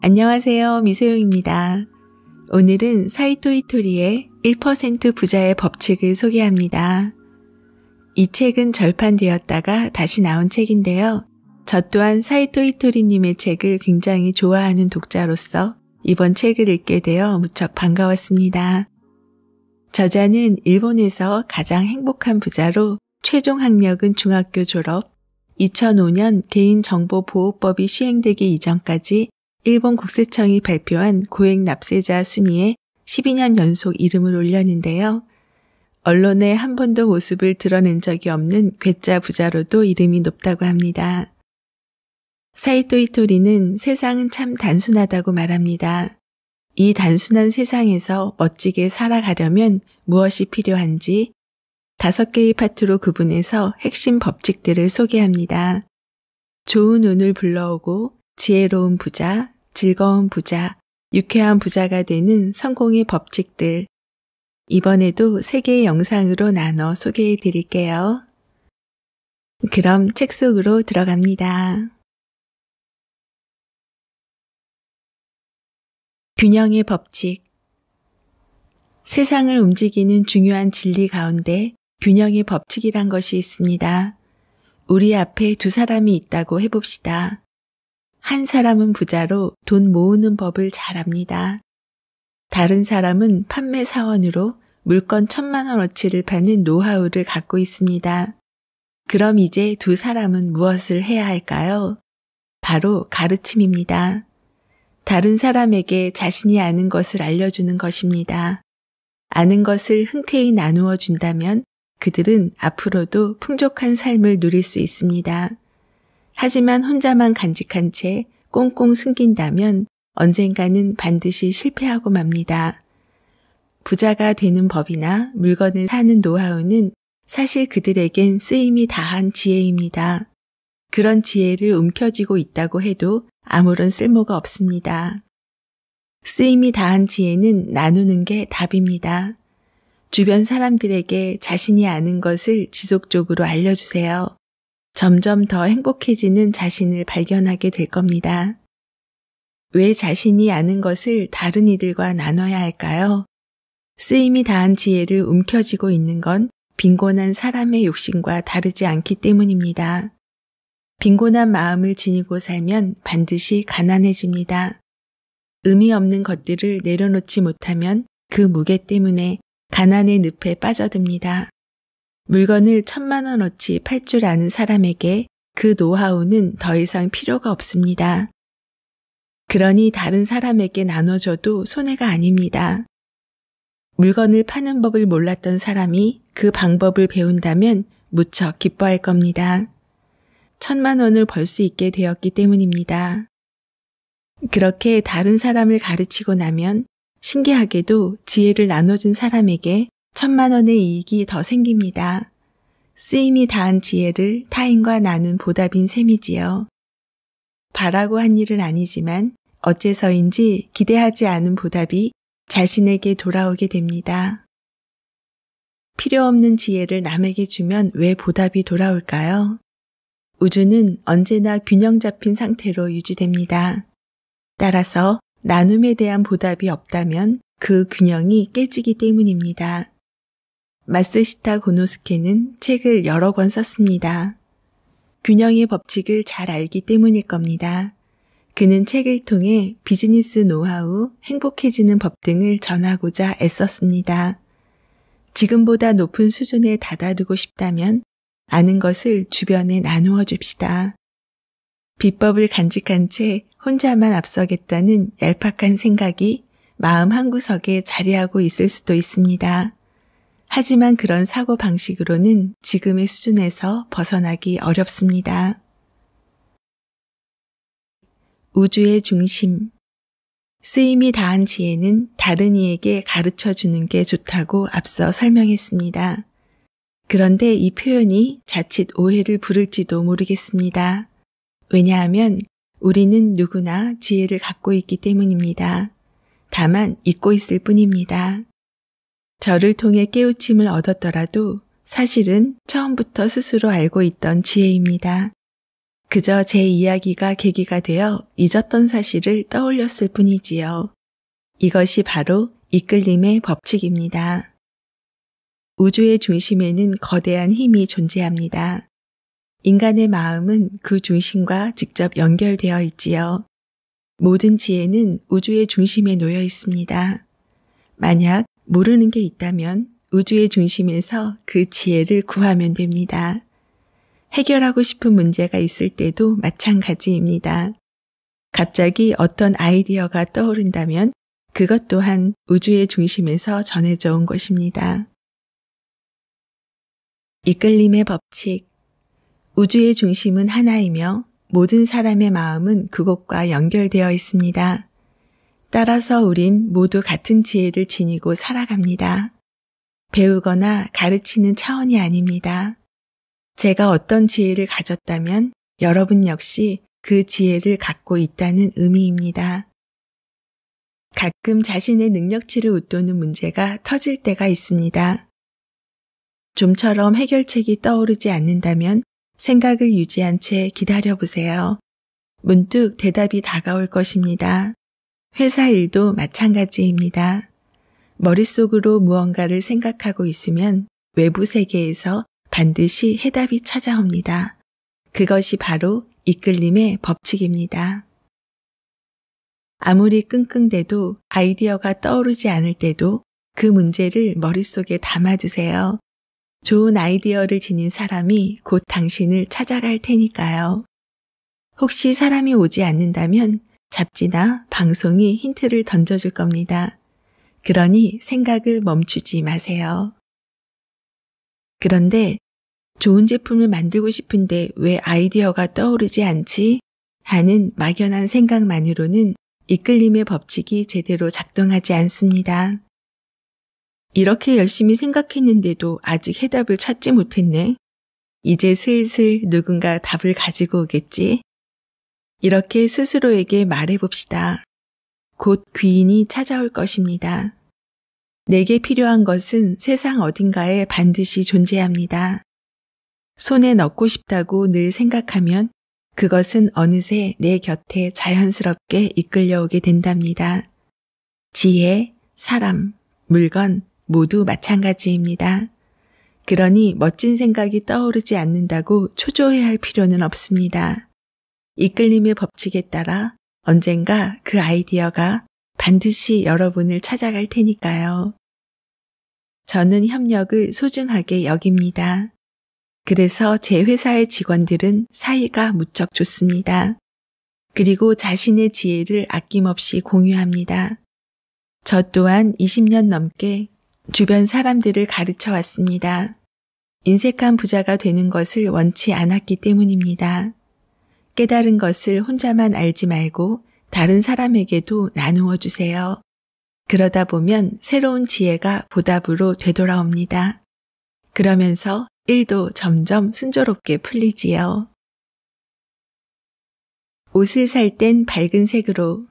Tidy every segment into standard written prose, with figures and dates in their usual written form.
안녕하세요. 미소영입니다. 오늘은 사이토 이토리의 1% 부자의 법칙을 소개합니다. 이 책은 절판되었다가 다시 나온 책인데요. 저 또한 사이토 이토리님의 책을 굉장히 좋아하는 독자로서 이번 책을 읽게 되어 무척 반가웠습니다. 저자는 일본에서 가장 행복한 부자로 최종 학력은 중학교 졸업, 2005년 개인정보보호법이 시행되기 이전까지 일본 국세청이 발표한 고액 납세자 순위에 12년 연속 이름을 올렸는데요. 언론에 한 번도 모습을 드러낸 적이 없는 괴짜 부자로도 이름이 높다고 합니다. 사이토 이토리는 세상은 참 단순하다고 말합니다. 이 단순한 세상에서 멋지게 살아가려면 무엇이 필요한지 5개의 파트로 구분해서 핵심 법칙들을 소개합니다. 좋은 운을 불러오고 지혜로운 부자, 즐거운 부자, 유쾌한 부자가 되는 성공의 법칙들. 이번에도 3개의 영상으로 나눠 소개해 드릴게요. 그럼 책 속으로 들어갑니다. 균형의 법칙. 세상을 움직이는 중요한 진리 가운데 균형의 법칙이란 것이 있습니다. 우리 앞에 두 사람이 있다고 해봅시다. 한 사람은 부자로 돈 모으는 법을 잘 압니다. 다른 사람은 판매 사원으로 물건 1,000,000원어치를 파는 노하우를 갖고 있습니다. 그럼 이제 두 사람은 무엇을 해야 할까요? 바로 가르침입니다. 다른 사람에게 자신이 아는 것을 알려주는 것입니다. 아는 것을 흔쾌히 나누어 준다면 그들은 앞으로도 풍족한 삶을 누릴 수 있습니다. 하지만 혼자만 간직한 채 꽁꽁 숨긴다면 언젠가는 반드시 실패하고 맙니다. 부자가 되는 법이나 물건을 사는 노하우는 사실 그들에겐 쓰임이 다한 지혜입니다. 그런 지혜를 움켜쥐고 있다고 해도 아무런 쓸모가 없습니다. 쓰임이 다한 지혜는 나누는 게 답입니다. 주변 사람들에게 자신이 아는 것을 지속적으로 알려주세요. 점점 더 행복해지는 자신을 발견하게 될 겁니다. 왜 자신이 아는 것을 다른 이들과 나눠야 할까요? 쓰임이 다한 지혜를 움켜쥐고 있는 건 빈곤한 사람의 욕심과 다르지 않기 때문입니다. 빈곤한 마음을 지니고 살면 반드시 가난해집니다. 의미 없는 것들을 내려놓지 못하면 그 무게 때문에 가난의 늪에 빠져듭니다. 물건을 1,000,000원어치 팔 줄 아는 사람에게 그 노하우는 더 이상 필요가 없습니다. 그러니 다른 사람에게 나눠줘도 손해가 아닙니다. 물건을 파는 법을 몰랐던 사람이 그 방법을 배운다면 무척 기뻐할 겁니다. 1,000,000원을 벌 수 있게 되었기 때문입니다. 그렇게 다른 사람을 가르치고 나면 신기하게도 지혜를 나눠준 사람에게 1,000,000원의 이익이 더 생깁니다. 쓰임이 다한 지혜를 타인과 나눈 보답인 셈이지요. 바라고 한 일은 아니지만 어째서인지 기대하지 않은 보답이 자신에게 돌아오게 됩니다. 필요 없는 지혜를 남에게 주면 왜 보답이 돌아올까요? 우주는 언제나 균형 잡힌 상태로 유지됩니다. 따라서 나눔에 대한 보답이 없다면 그 균형이 깨지기 때문입니다. 마쓰시타 고노스케는 책을 여러 권 썼습니다. 균형의 법칙을 잘 알기 때문일 겁니다. 그는 책을 통해 비즈니스 노하우, 행복해지는 법 등을 전하고자 애썼습니다. 지금보다 높은 수준에 다다르고 싶다면 아는 것을 주변에 나누어 줍시다. 비법을 간직한 채 혼자만 앞서겠다는 얄팍한 생각이 마음 한구석에 자리하고 있을 수도 있습니다. 하지만 그런 사고방식으로는 지금의 수준에서 벗어나기 어렵습니다. 우주의 중심. 쓰임이 다한 지혜는 다른 이에게 가르쳐 주는 게 좋다고 앞서 설명했습니다. 그런데 이 표현이 자칫 오해를 부를지도 모르겠습니다. 왜냐하면 우리는 누구나 지혜를 갖고 있기 때문입니다. 다만 잊고 있을 뿐입니다. 저를 통해 깨우침을 얻었더라도 사실은 처음부터 스스로 알고 있던 지혜입니다. 그저 제 이야기가 계기가 되어 잊었던 사실을 떠올렸을 뿐이지요. 이것이 바로 이끌림의 법칙입니다. 우주의 중심에는 거대한 힘이 존재합니다. 인간의 마음은 그 중심과 직접 연결되어 있지요. 모든 지혜는 우주의 중심에 놓여 있습니다. 만약 모르는 게 있다면 우주의 중심에서 그 지혜를 구하면 됩니다. 해결하고 싶은 문제가 있을 때도 마찬가지입니다. 갑자기 어떤 아이디어가 떠오른다면 그것 또한 우주의 중심에서 전해져 온 것입니다. 이끌림의 법칙. 우주의 중심은 하나이며 모든 사람의 마음은 그곳과 연결되어 있습니다. 따라서 우린 모두 같은 지혜를 지니고 살아갑니다. 배우거나 가르치는 차원이 아닙니다. 제가 어떤 지혜를 가졌다면 여러분 역시 그 지혜를 갖고 있다는 의미입니다. 가끔 자신의 능력치를 웃도는 문제가 터질 때가 있습니다. 좀처럼 해결책이 떠오르지 않는다면 생각을 유지한 채 기다려보세요. 문득 대답이 다가올 것입니다. 회사 일도 마찬가지입니다. 머릿속으로 무언가를 생각하고 있으면 외부 세계에서 반드시 해답이 찾아옵니다. 그것이 바로 이끌림의 법칙입니다. 아무리 끙끙대도 아이디어가 떠오르지 않을 때도 그 문제를 머릿속에 담아두세요. 좋은 아이디어를 지닌 사람이 곧 당신을 찾아갈 테니까요. 혹시 사람이 오지 않는다면 잡지나 방송이 힌트를 던져줄 겁니다. 그러니 생각을 멈추지 마세요. 그런데 좋은 제품을 만들고 싶은데 왜 아이디어가 떠오르지 않지? 하는 막연한 생각만으로는 이끌림의 법칙이 제대로 작동하지 않습니다. 이렇게 열심히 생각했는데도 아직 해답을 찾지 못했네. 이제 슬슬 누군가 답을 가지고 오겠지? 이렇게 스스로에게 말해봅시다. 곧 귀인이 찾아올 것입니다. 내게 필요한 것은 세상 어딘가에 반드시 존재합니다. 손에 넣고 싶다고 늘 생각하면 그것은 어느새 내 곁에 자연스럽게 이끌려오게 된답니다. 지혜, 사람, 물건 모두 마찬가지입니다. 그러니 멋진 생각이 떠오르지 않는다고 초조해할 필요는 없습니다. 이끌림의 법칙에 따라 언젠가 그 아이디어가 반드시 여러분을 찾아갈 테니까요. 저는 협력을 소중하게 여깁니다. 그래서 제 회사의 직원들은 사이가 무척 좋습니다. 그리고 자신의 지혜를 아낌없이 공유합니다. 저 또한 20년 넘게 주변 사람들을 가르쳐 왔습니다. 인색한 부자가 되는 것을 원치 않았기 때문입니다. 깨달은 것을 혼자만 알지 말고 다른 사람에게도 나누어 주세요. 그러다 보면 새로운 지혜가 보답으로 되돌아옵니다. 그러면서 일도 점점 순조롭게 풀리지요. 옷을 살 땐 밝은 색으로.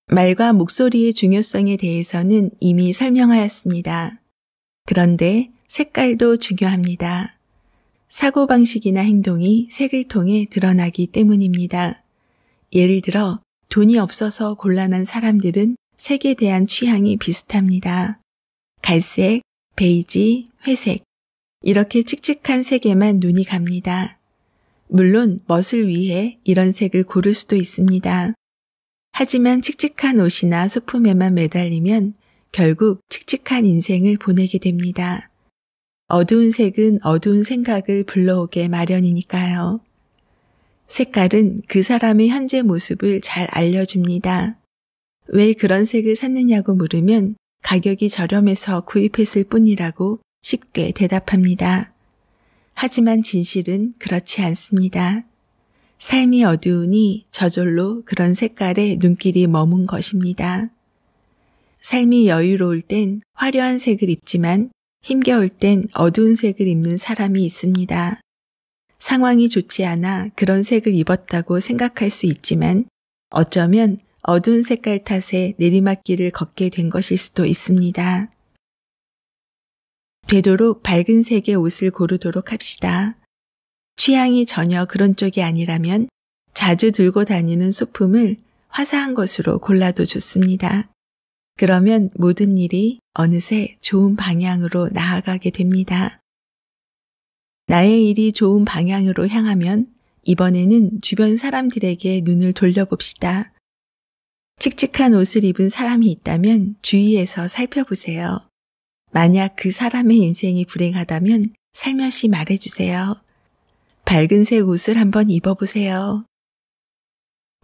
말과 목소리의 중요성에 대해서는 이미 설명하였습니다. 그런데 색깔도 중요합니다. 사고방식이나 행동이 색을 통해 드러나기 때문입니다. 예를 들어 돈이 없어서 곤란한 사람들은 색에 대한 취향이 비슷합니다. 갈색, 베이지, 회색 이렇게 칙칙한 색에만 눈이 갑니다. 물론 멋을 위해 이런 색을 고를 수도 있습니다. 하지만 칙칙한 옷이나 소품에만 매달리면 결국 칙칙한 인생을 보내게 됩니다. 어두운 색은 어두운 생각을 불러오게 마련이니까요. 색깔은 그 사람의 현재 모습을 잘 알려줍니다. 왜 그런 색을 샀느냐고 물으면 가격이 저렴해서 구입했을 뿐이라고 쉽게 대답합니다. 하지만 진실은 그렇지 않습니다. 삶이 어두우니 저절로 그런 색깔에 눈길이 머문 것입니다. 삶이 여유로울 땐 화려한 색을 입지만 힘겨울 땐 어두운 색을 입는 사람이 있습니다. 상황이 좋지 않아 그런 색을 입었다고 생각할 수 있지만 어쩌면 어두운 색깔 탓에 내리막길을 걷게 된 것일 수도 있습니다. 되도록 밝은 색의 옷을 고르도록 합시다. 취향이 전혀 그런 쪽이 아니라면 자주 들고 다니는 소품을 화사한 것으로 골라도 좋습니다. 그러면 모든 일이 어느새 좋은 방향으로 나아가게 됩니다. 나의 일이 좋은 방향으로 향하면 이번에는 주변 사람들에게 눈을 돌려봅시다. 칙칙한 옷을 입은 사람이 있다면 주위에서 살펴보세요. 만약 그 사람의 인생이 불행하다면 살며시 말해주세요. 밝은색 옷을 한번 입어보세요.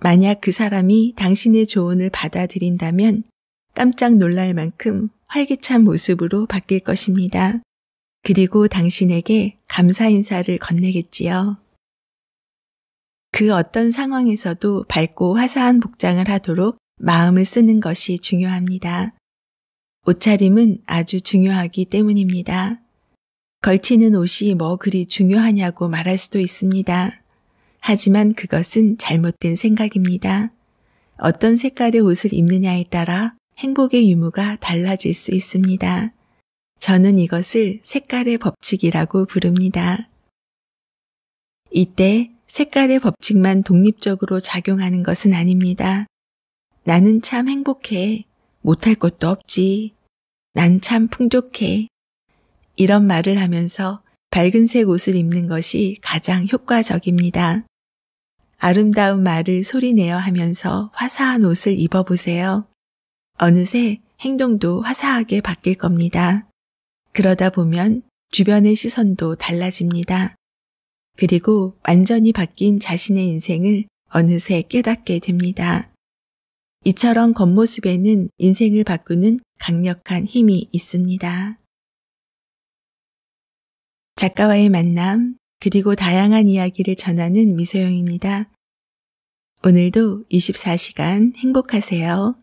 만약 그 사람이 당신의 조언을 받아들인다면 깜짝 놀랄 만큼 활기찬 모습으로 바뀔 것입니다. 그리고 당신에게 감사 인사를 건네겠지요. 그 어떤 상황에서도 밝고 화사한 복장을 하도록 마음을 쓰는 것이 중요합니다. 옷차림은 아주 중요하기 때문입니다. 걸치는 옷이 뭐 그리 중요하냐고 말할 수도 있습니다. 하지만 그것은 잘못된 생각입니다. 어떤 색깔의 옷을 입느냐에 따라 행복의 유무가 달라질 수 있습니다. 저는 이것을 색깔의 법칙이라고 부릅니다. 이때 색깔의 법칙만 독립적으로 작용하는 것은 아닙니다. 나는 참 행복해. 못할 것도 없지. 난 참 풍족해. 이런 말을 하면서 밝은색 옷을 입는 것이 가장 효과적입니다. 아름다운 말을 소리내어 하면서 화사한 옷을 입어보세요. 어느새 행동도 화사하게 바뀔 겁니다. 그러다 보면 주변의 시선도 달라집니다. 그리고 완전히 바뀐 자신의 인생을 어느새 깨닫게 됩니다. 이처럼 겉모습에는 인생을 바꾸는 강력한 힘이 있습니다. 작가와의 만남, 그리고 다양한 이야기를 전하는 미소영입니다. 오늘도 24시간 행복하세요.